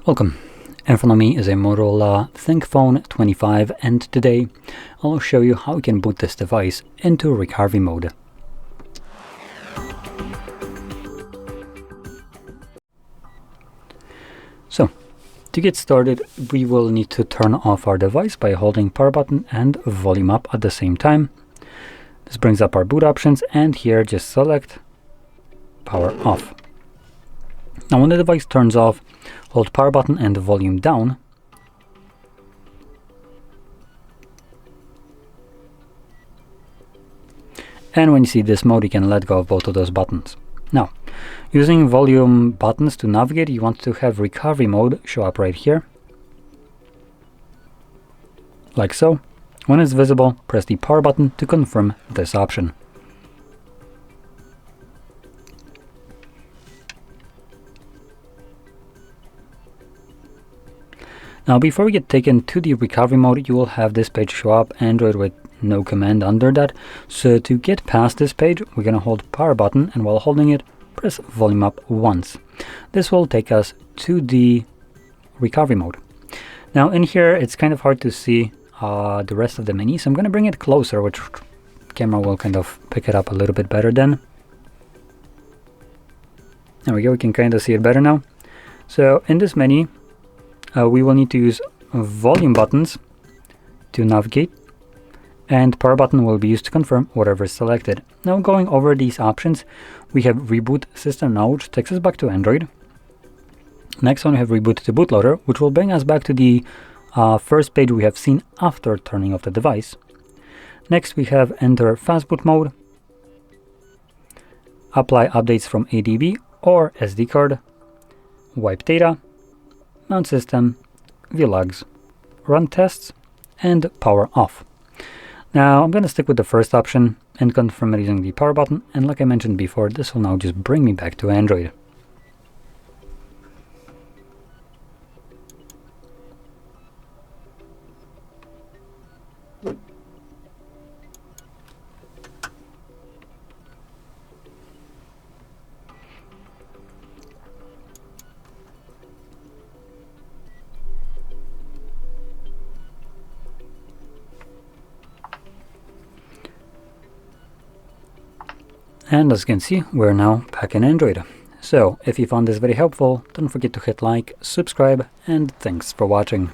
Welcome. In front of me is a Motorola ThinkPhone 25, and today I'll show you how you can boot this device into recovery mode. So, to get started, we will need to turn off our device by holding power button and volume up at the same time. This brings up our boot options, and here just select power off. Now when the device turns off, hold power button and volume down. And when you see this mode, you can let go of both of those buttons. Now, using volume buttons to navigate, you want to have recovery mode show up right here. Like so. When it's visible, press the power button to confirm this option. Now, before we get taken to the recovery mode, you will have this page show up, Android with no command under that. So to get past this page, we're going to hold power button, and while holding it, press volume up once. This will take us to the recovery mode. Now in here, it's kind of hard to see the rest of the menu, so I'm going to bring it closer, which camera will kind of pick it up a little bit better then. There we go, we can kind of see it better now. So in this menu, we will need to use volume buttons to navigate, and power button will be used to confirm whatever is selected. Now going over these options, we have reboot system now, which takes us back to Android. Next one, we have reboot to bootloader, which will bring us back to the first page we have seen after turning off the device. Next, we have enter fastboot mode, apply updates from ADB or SD card, wipe data, mount system, view logs, run tests, and power off. Now I'm going to stick with the first option and confirm it using the power button, and like I mentioned before, this will now just bring me back to Android. And as you can see, we're now back in Android. So if you found this very helpful, don't forget to hit like, subscribe, and thanks for watching.